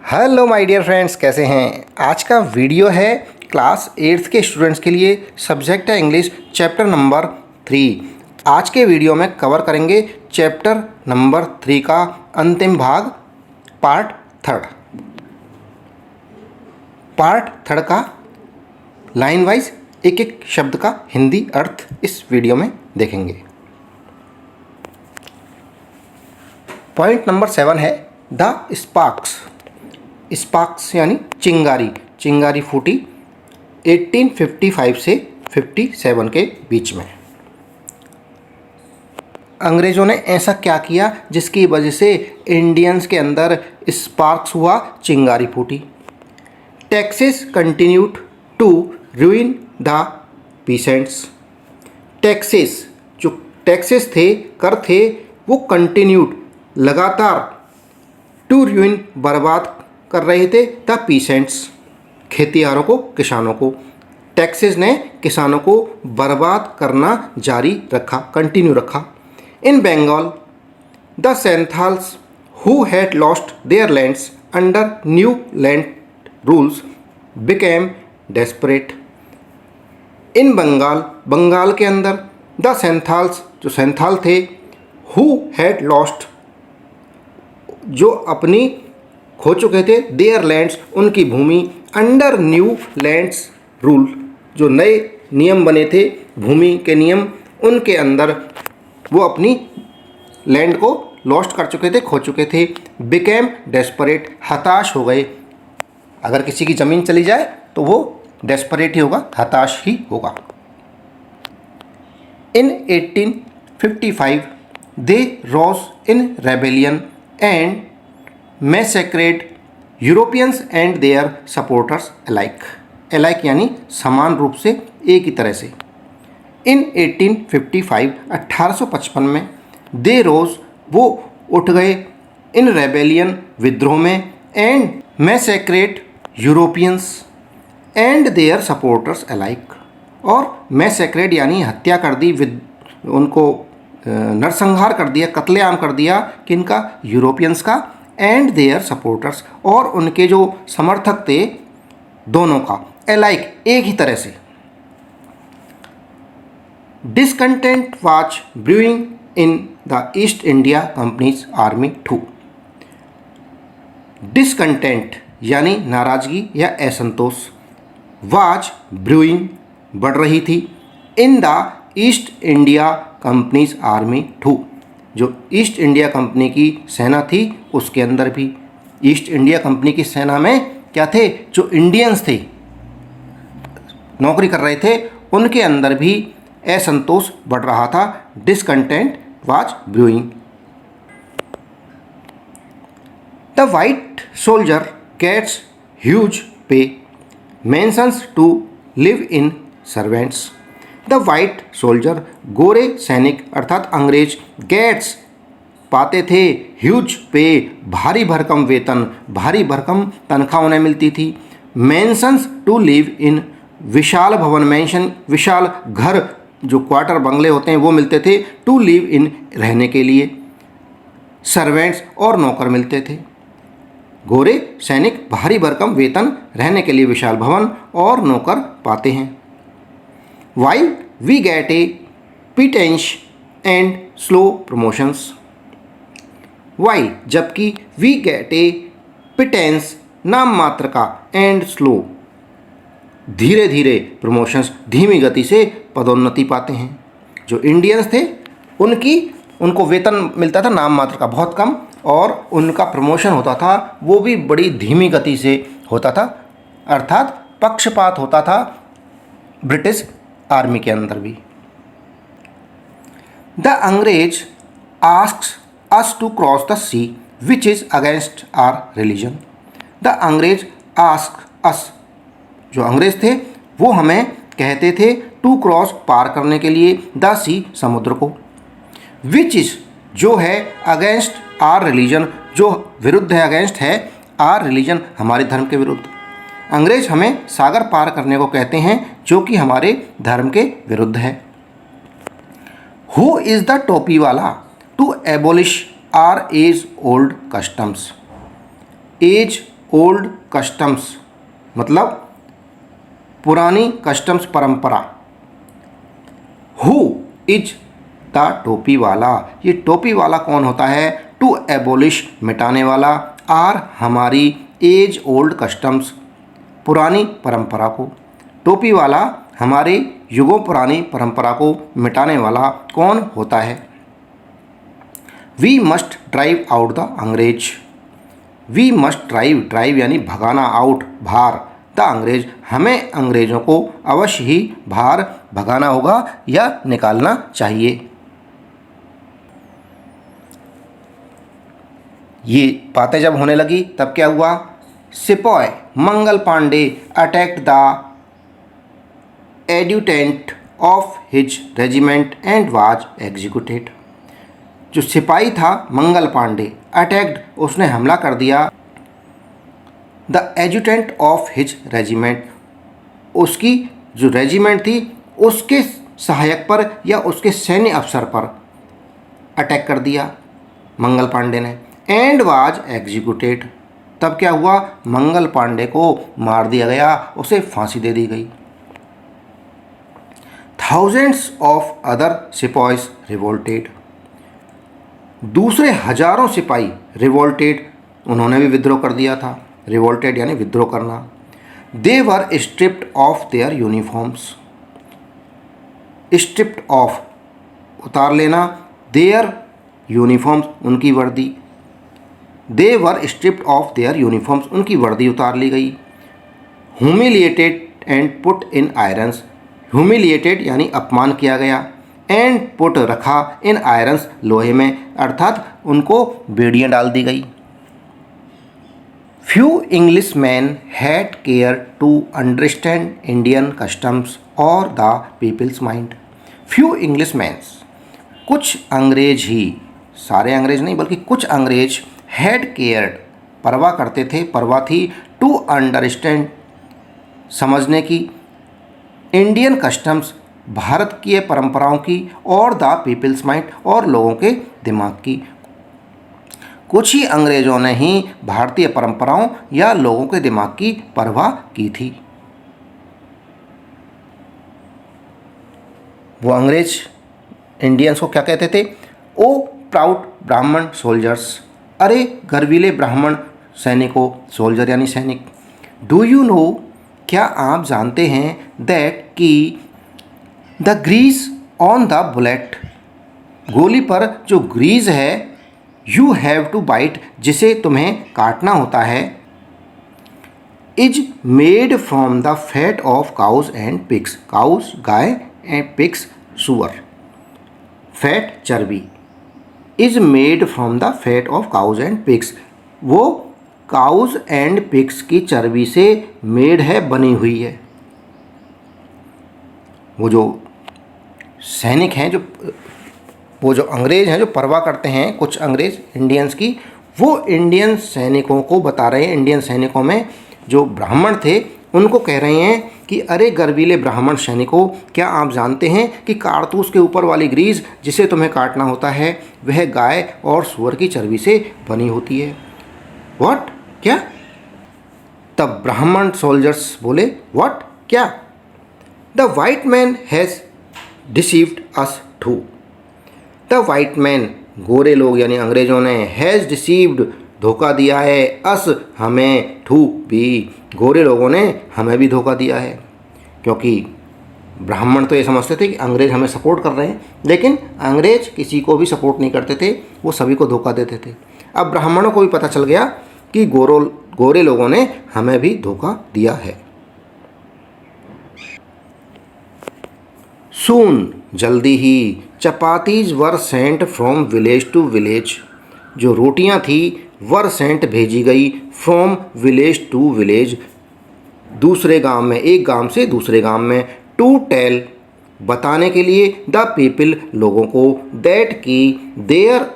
Hello my dear friends, कैसे हैं। आज का वीडियो है क्लास 8th के स्टूडेंट्स के लिए। सब्जेक्ट है इंग्लिश, चैप्टर नंबर 3। आज के वीडियो में कवर करेंगे चैप्टर नंबर 3 का अंतिम भाग, पार्ट 3। पार्ट 3 का लाइन वाइज एक एक शब्द का हिंदी अर्थ इस वीडियो में देखेंगे। पॉइंट नंबर 7 है द स्पार्क्स। स्पार्क्स यानी चिंगारी। चिंगारी फूटी 1855 से 57 के बीच में। अंग्रेज़ों ने ऐसा क्या किया जिसकी वजह से इंडियंस के अंदर स्पार्क्स हुआ, चिंगारी फूटी। Taxes continued to ruin the peasants. Taxes, जो टैक्सेस थे, कर थे, वो कंटिन्यूड, लगातार, टू रूइन, बर्बाद कर रहे थे, द पीसेंट्स, खेतियारों को, किसानों को। टैक्सेस ने किसानों को बर्बाद करना जारी रखा, कंटिन्यू रखा। In Bengal the Santhals who had lost their lands under new land rules became desperate. In Bengal, Bengal के अंदर, द सेंथाल्स, जो सेंथाल थे, हु हैड लॉस्ट, जो अपनी खो चुके थे, देयर लैंड्स, उनकी भूमि, अंडर न्यू लैंड्स रूल, जो नए नियम बने थे, भूमि के नियम, उनके अंदर वो अपनी लैंड को लॉस्ट कर चुके थे, खो चुके थे। बिकेम डेस्परेट, हताश हो गए। अगर किसी की ज़मीन चली जाए तो वो डेस्परेट ही होगा, हताश ही होगा। In 1855 they rose in rebellion and massacred Europeans and their supporters alike. Alike यानी समान रूप से, एक ही तरह से। इन 1855, 1855 में, दे रोज, वो उठ गए, इन रेबेलियन, विद्रोह में, and massacred Europeans and their supporters alike, और मैसेक्रेड यानी हत्या कर दी, उनको नरसंहार कर दिया, कत्लेआम कर दिया, किनका, यूरोपियंस का, एंड देयर सपोर्टर्स, और उनके जो समर्थक थे, दोनों का, अलाइक, एक ही तरह से। Discontent was brewing in the East India Company's army too. Discontent यानी नाराजगी या असंतोष, वाज ब्रूइंग, बढ़ रही थी, in the East India Company's army too, जो ईस्ट इंडिया कंपनी की सेना थी उसके अंदर भी। ईस्ट इंडिया कंपनी की सेना में क्या थे, जो इंडियंस थे, नौकरी कर रहे थे, उनके अंदर भी असंतोष बढ़ रहा था। Discontent was brewing. The white soldier gets huge pay, mansions to live in servants. The white soldier, गोरे सैनिक अर्थात अंग्रेज, गेट्स, पाते थे, ह्यूज पे, भारी भरकम वेतन, भारी भरकम तनख्वाह उन्हें मिलती थी। मेंशंस टू लिव इन, विशाल भवन, मेंशन विशाल घर, जो क्वार्टर बंगले होते हैं वो मिलते थे। टू लिव इन, रहने के लिए। सर्वेंट्स, और नौकर मिलते थे। गोरे सैनिक, भारी भरकम वेतन, रहने के लिए विशाल भवन और नौकर पाते हैं। While we get a pittance and slow promotions. While, जबकि, we get a pittance, नाम मात्र का, and slow, धीरे धीरे, प्रमोशंस, धीमी गति से पदोन्नति पाते हैं। जो इंडियंस थे उनको वेतन मिलता था नाम मात्र का, बहुत कम, और उनका प्रमोशन होता था वो भी बड़ी धीमी गति से होता था, अर्थात पक्षपात होता था ब्रिटिश आर्मी के अंदर भी। The Angrez asks us to cross the sea which is against our religion. The Angrez ask us, जो अंग्रेज थे वो हमें कहते थे, टू क्रॉस, पार करने के लिए, द सी, समुद्र को, विच इज़, जो है, अगेंस्ट आर रिलीजन, जो विरुद्ध है, अगेंस्ट है, आर रिलीजन, हमारे धर्म के विरुद्ध। अंग्रेज हमें सागर पार करने को कहते हैं जो कि हमारे धर्म के विरुद्ध है। Who is the topi wala to abolish our age old customs. Age old customs मतलब पुरानी कस्टम्स परंपरा। हु इज द टोपी वाला, ये टोपी वाला कौन होता है? टू एबोलिश मिटाने वाला, आर हमारी एज ओल्ड कस्टम्स पुरानी परंपरा को। टोपी वाला हमारे युगों पुरानी परंपरा को मिटाने वाला कौन होता है? We must drive out the Angrez, we must drive यानी भगाना, आउट बाहर, द अंग्रेज हमें अंग्रेजों को अवश्य ही बाहर भगाना होगा या निकालना चाहिए। ये बातें जब होने लगी तब क्या हुआ? Sepoy Mangal Pandey attacked the adjutant of his regiment and was executed. जो सिपाही था मंगल पांडे, अटैक्ड उसने हमला कर दिया द एजुटेंट ऑफ हिज रेजिमेंट, उसकी जो रेजिमेंट थी उसके सहायक पर या उसके सैन्य अफसर पर अटैक कर दिया मंगल पांडे ने। एंड वाज एग्जीक्यूटेड, तब क्या हुआ? मंगल पांडे को मार दिया गया, उसे फांसी दे दी गई। थाउजेंड्स ऑफ अदर सिपाहीज रिवोल्टेड, दूसरे हजारों सिपाही रिवोल्टेड, उन्होंने भी विद्रोह कर दिया था। रिवोल्टेड यानी विद्रोह करना। They were stripped of their uniforms, stripped of उतार लेना, देयर यूनिफॉर्म्स उनकी वर्दी, they were stripped of their uniforms उनकी वर्दी उतार ली गई। Humiliated and put in irons, humiliated यानी अपमान किया गया, एंड पुट रखा इन आयरन्स लोहे में, अर्थात उनको बेड़ियाँ डाल दी गई। Few English man had care to understand Indian customs और the people's mind. Few English mans, कुछ अंग्रेज ही, सारे अंग्रेज नहीं बल्कि कुछ अंग्रेज, हैड केयर्ड परवाह करते थे, परवाह थी, टू अंडरस्टैंड समझने की, इंडियन कस्टम्स भारत की परंपराओं की, और द पीपल्स माइंड और लोगों के दिमाग की। कुछ ही अंग्रेज़ों ने ही भारतीय परंपराओं या लोगों के दिमाग की परवाह की थी। वो अंग्रेज इंडियंस को क्या कहते थे? ओ प्राउड ब्राह्मण सोल्जर्स, अरे गर्वीले ब्राह्मण सैनिकों, सोल्जर यानी सैनिक। डू यू नो, क्या आप जानते हैं, दैट कि the grease on the bullet, गोली पर जो ग्रीज है, यू हैव टू बाइट जिसे तुम्हें काटना होता है, is made from the fat of cows and pigs, cows गाय एंड पिग्स सुअर, फैट चर्बी, is made from the fat of cows and pigs, वो काउज एंड पिग्स की चर्बी से मेड है, बनी हुई है। वो जो सैनिक हैं, वो जो अंग्रेज हैं जो परवाह करते हैं, कुछ अंग्रेज इंडियंस की, वो इंडियन सैनिकों को बता रहे हैं, इंडियन सैनिकों में जो ब्राह्मण थे उनको कह रहे हैं कि अरे गर्वीले ब्राह्मण सैनिकों, क्या आप जानते हैं कि कारतूस के ऊपर वाली ग्रीस जिसे तुम्हें काटना होता है वह गाय और सूअर की चर्बी से बनी होती है। व्हाट, क्या? तब ब्राह्मण सोल्जर्स बोले, व्हाट, क्या? The white man has deceived us too, the white man गोरे लोग यानी अंग्रेजों ने, हैज़ डिसीव्ड धोखा दिया है, अस हमें, टू भी गोरे लोगों ने हमें भी धोखा दिया है। क्योंकि ब्राह्मण तो ये समझते थे कि अंग्रेज हमें सपोर्ट कर रहे हैं, लेकिन अंग्रेज किसी को भी सपोर्ट नहीं करते थे, वो सभी को धोखा देते थे। अब ब्राह्मणों को भी पता चल गया कि गोरे लोगों ने हमें भी धोखा दिया है। सून, जल्दी ही, chapatis were sent from village to village, जो रोटियां थी वर सेंट भेजी गई, फ्रॉम विलेज टू विलेज, दूसरे गांव में, एक गांव से दूसरे गांव में, टू टेल बताने के लिए, द पीपल लोगों को, दैट की देयर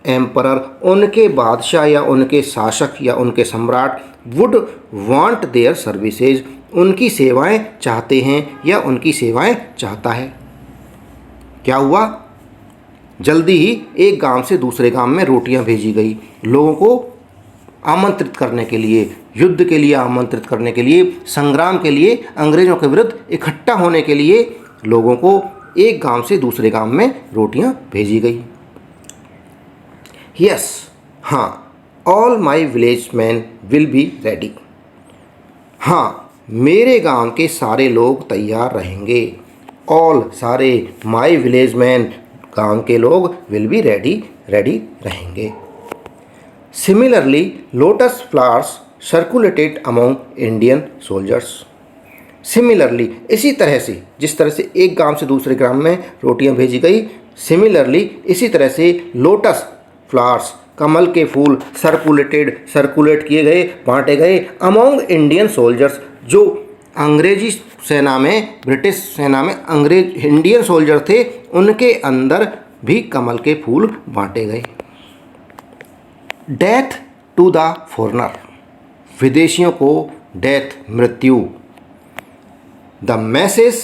एम्परर उनके बादशाह या उनके शासक या उनके सम्राट, वुड वांट देयर सर्विसेज उनकी सेवाएं चाहते हैं या उनकी सेवाएं चाहता है। क्या हुआ? जल्दी ही एक गांव से दूसरे गांव में रोटियां भेजी गई, लोगों को आमंत्रित करने के लिए, युद्ध के लिए आमंत्रित करने के लिए, संग्राम के लिए, अंग्रेज़ों के विरुद्ध इकट्ठा होने के लिए लोगों को एक गांव से दूसरे गांव में रोटियां भेजी गई। यस, हाँ, all my village man will be ready. हाँ, मेरे गांव के सारे लोग तैयार रहेंगे। ऑल सारे, माई विलेज मैन गांव के लोग, विल बी रेडी रेडी रहेंगे। Similarly lotus flowers circulated among Indian soldiers. Similarly, इसी तरह से, जिस तरह से एक गांव से दूसरे गांव में रोटियां भेजी गई, सिमिलरली इसी तरह से लोटस फ्लावर्स, कमल के फूल, सर्कुलेट किए गए, बांटे गए अमोंग इंडियन सोल्जर्स, जो अंग्रेजी सेना में, ब्रिटिश सेना में अंग्रेज इंडियन सोल्जर थे, उनके अंदर भी कमल के फूल बांटे गए। डेथ टू द फॉरेनर, विदेशियों को डेथ, मृत्यु। The message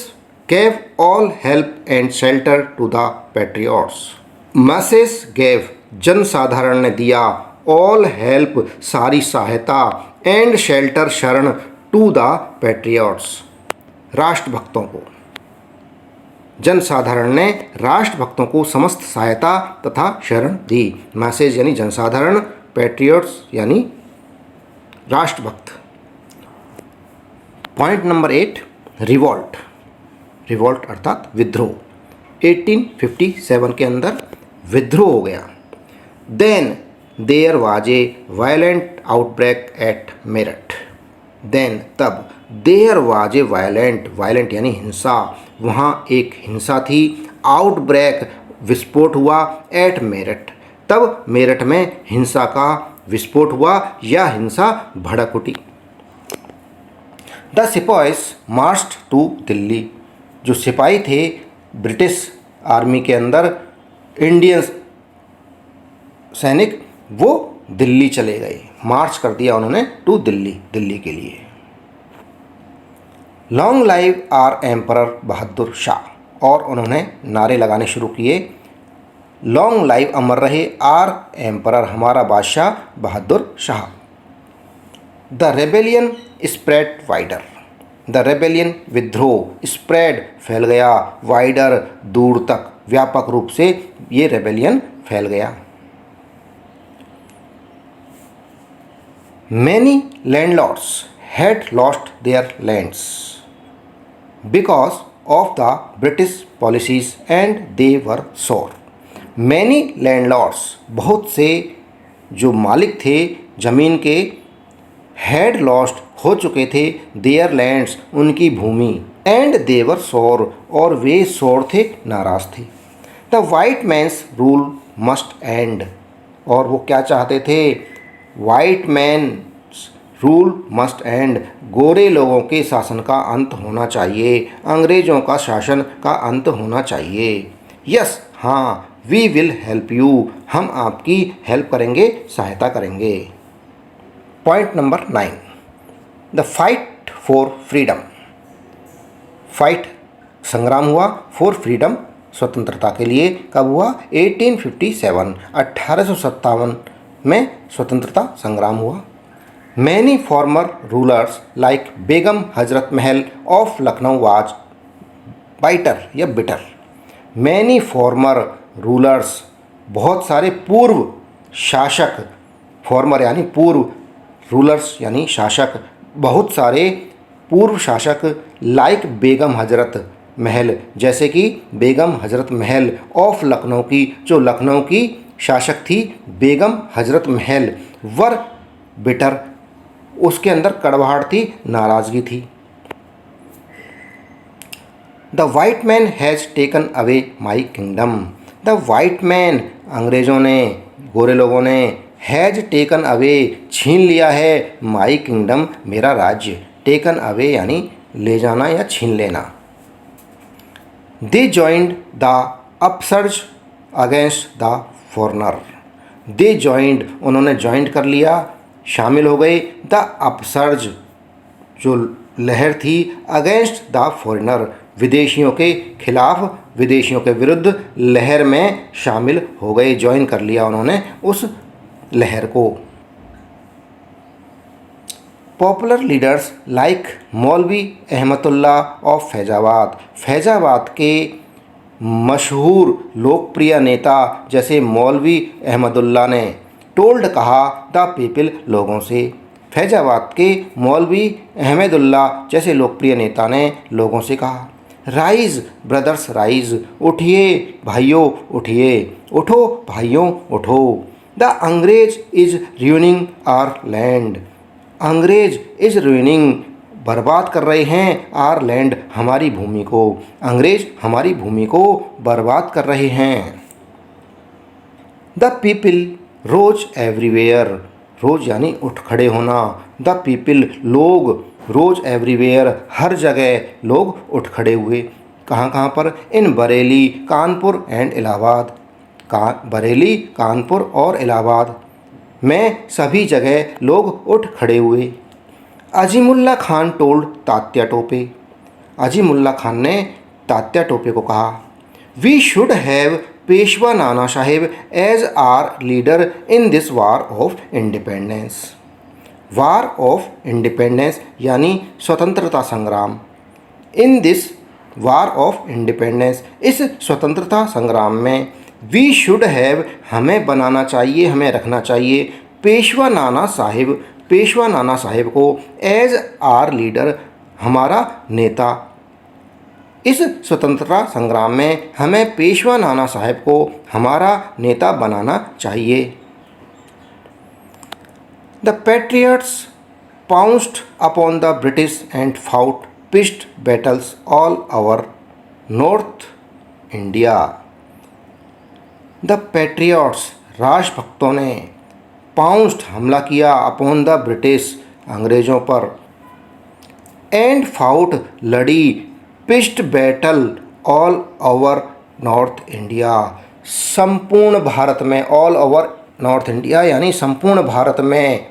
gave all help and shelter to the patriots. Message gave, जनसाधारण ने दिया, ऑल हेल्प, सारी सहायता, एंड शेल्टर, शरण, टू द पैट्रियट्स, राष्ट्रभक्तों को। जनसाधारण ने राष्ट्रभक्तों को समस्त सहायता तथा शरण दी। मैसेज यानी जनसाधारण, पैट्रियट्स यानी राष्ट्रभक्त। Point number 8, revolt. रिवॉल्ट अर्थात विद्रोह। 1857 के अंदर विद्रोह हो गया। Then there was a violent outbreak at Meerut. Then तब, देयर वाज ए वायलेंट यानी हिंसा, वहाँ एक हिंसा थी, आउटब्रेक विस्फोट हुआ, एट मेरठ, तब मेरठ में हिंसा का विस्फोट हुआ या हिंसा भड़क उठी। द सिपाहीज मार्च्ड टू दिल्ली, जो सिपाही थे ब्रिटिश आर्मी के अंदर, इंडियन सैनिक, वो दिल्ली चले गए, मार्च कर दिया उन्होंने टू दिल्ली, दिल्ली के लिए। Long live are emperor Bahadur Shah, और उन्होंने नारे लगाने शुरू किए, लॉन्ग लाइव, अमर रहे, आर एम्परर, हमारा बादशाह Bahadur Shah. The rebellion spread wider, the rebellion विद्रोह, स्प्रेड फैल गया, वाइडर दूर तक, व्यापक रूप से ये रेबेलियन फैल गया। Many landlords had lost their lands because of the British policies and they were sore. Many landlords, बहुत से जो मालिक थे ज़मीन के, had lost, हो चुके थे, their lands, उनकी भूमि, and they were sore, और वे sore थे, नाराज़ थे। The white man's rule must end, और वो क्या चाहते थे, white man rule must and, गोरे लोगों के शासन का अंत होना चाहिए, अंग्रेज़ों का शासन का अंत होना चाहिए। यस, हाँ, वी विल हेल्प यू, हम आपकी हेल्प करेंगे, सहायता करेंगे। Point number 9, the fight for freedom. Fight, संग्राम हुआ, फॉर फ्रीडम, स्वतंत्रता के लिए। कब हुआ? 1857, 1857 में स्वतंत्रता संग्राम हुआ। Many farmer rulers like Begum Hazrat Mahal of Lucknow was biter या बिटर। मैनी फॉर्मर रूलर्स, बहुत सारे पूर्व शासक, फॉर्मर यानी पूर्व, रूलर्स यानी शासक, बहुत सारे पूर्व शासक, लाइक बेगम हजरत महल, जैसे कि बेगम हजरत महल ऑफ लखनऊ की, जो लखनऊ की शासक थी, बेगम हजरत महल, वर बिटर, उसके अंदर कड़वाहट थी, नाराज़गी थी। The white man has taken away my kingdom. The white man, अंग्रेज़ों ने, गोरे लोगों ने, हैज़ टेकन अवे, छीन लिया है, माई किंगडम, मेरा राज्य। टेकन अवे यानी ले जाना या छीन लेना। They joined the upsurge against the foreigner. They joined, उन्होंने ज्वाइंट कर लिया, शामिल हो गए, द अपसर्ज, जो लहर थी, अगेंस्ट द फॉरेनर, विदेशियों के खिलाफ, विदेशियों के विरुद्ध लहर में शामिल हो गए, ज्वाइन कर लिया उन्होंने उस लहर को। पॉपुलर लीडर्स लाइक मौलवी अहमदुल्लाह ऑफ फैजाबाद, फैजाबाद के मशहूर लोकप्रिय नेता जैसे मौलवी अहमदुल्लाह ने टोल्ड कहा द पीपल लोगों से, फैजाबाद के मौलवी अहमदुल्लाह जैसे लोकप्रिय नेता ने लोगों से कहा। राइज ब्रदर्स राइज, उठिए भाइयों उठिए, उठो भाइयों उठो। द अंग्रेज इज रूइनिंग आवर लैंड, अंग्रेज इज रूइनिंग बर्बाद कर रहे हैं आवर लैंड हमारी भूमि को, अंग्रेज हमारी भूमि को बर्बाद कर रहे हैं। द पीपल रोज एवरीवेयर, रोज यानी उठ खड़े होना, द पीपल लोग, रोज एवरीवेयर हर जगह लोग उठ खड़े हुए। कहाँ कहाँ पर? इन बरेली, कानपुर एंड इलाहाबाद, बरेली, कानपुर और इलाहाबाद में सभी जगह लोग उठ खड़े हुए। अजीमुल्ला खान टोल्ड तात्या टोपे, अजीमुल्ला खान ने तात्या टोपे को कहा, we should have Peshwa Nana Saheb as our leader in this war of independence, war of independence यानी स्वतंत्रता संग्राम। In this war of independence, इस स्वतंत्रता संग्राम में वी शुड हैव हमें बनाना चाहिए, हमें रखना चाहिए पेशवा नाना साहिब, पेशवा नाना साहिब को एज आर लीडर हमारा नेता। इस स्वतंत्रता संग्राम में हमें पेशवा नाना साहिब को हमारा नेता बनाना चाहिए। The patriots pounced upon the British and fought pitched battles all over north India. The patriots राष्ट्रभक्तों ने पाउंस्ड हमला किया अपॉन द ब्रिटिश अंग्रेज़ों पर, एंड फाउट लड़ी, pitched battle all over north India संपूर्ण भारत में, ऑल ओवर नॉर्थ इंडिया यानी संपूर्ण भारत में,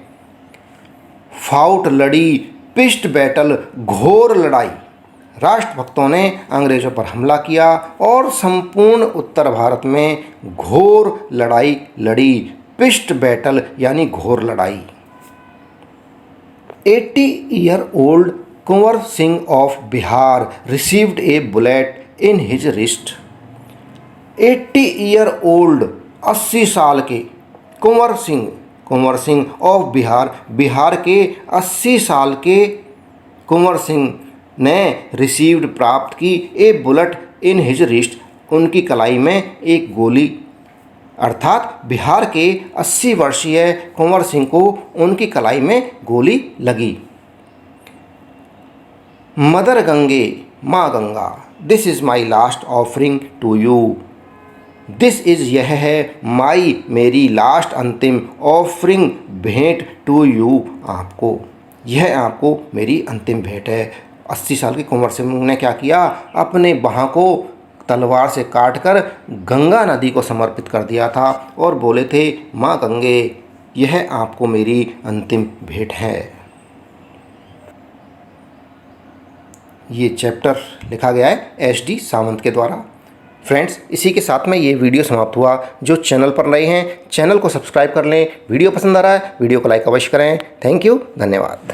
फाउट लड़ी, पिस्ट बैटल घोर लड़ाई, राष्ट्रभक्तों ने अंग्रेज़ों पर हमला किया और संपूर्ण उत्तर भारत में घोर लड़ाई लड़ी, पिस्ट बैटल यानी घोर लड़ाई। 80-year-old Kunwar Singh of Bihar received A bullet in his wrist. 80-year-old 80 साल के कुंवर सिंह ऑफ बिहार, बिहार के 80 साल के कुंवर सिंह ने रिसीव्ड प्राप्त की ए बुलेट इन हिज रिस्ट, उनकी कलाई में एक गोली, अर्थात बिहार के 80 वर्षीय कुंवर सिंह को उनकी कलाई में गोली लगी। मदर गंगे, माँ Ganga, this is my last offering to you, this is यह है माई मेरी लास्ट अंतिम ऑफरिंग भेंट टू यू आपको, यह आपको मेरी अंतिम भेंट है। 80 साल के कुंवर सिंह ने क्या किया? अपने बाह को तलवार से काटकर गंगा नदी को समर्पित कर दिया था और बोले थे, माँ गंगे यह आपको मेरी अंतिम भेंट है। ये चैप्टर लिखा गया है एच.डी. सावंत के द्वारा। फ्रेंड्स, इसी के साथ में ये वीडियो समाप्त हुआ। जो चैनल पर नए हैं चैनल को सब्सक्राइब कर लें। वीडियो पसंद आ रहा है वीडियो को लाइक अवश्य करें। थैंक यू, धन्यवाद।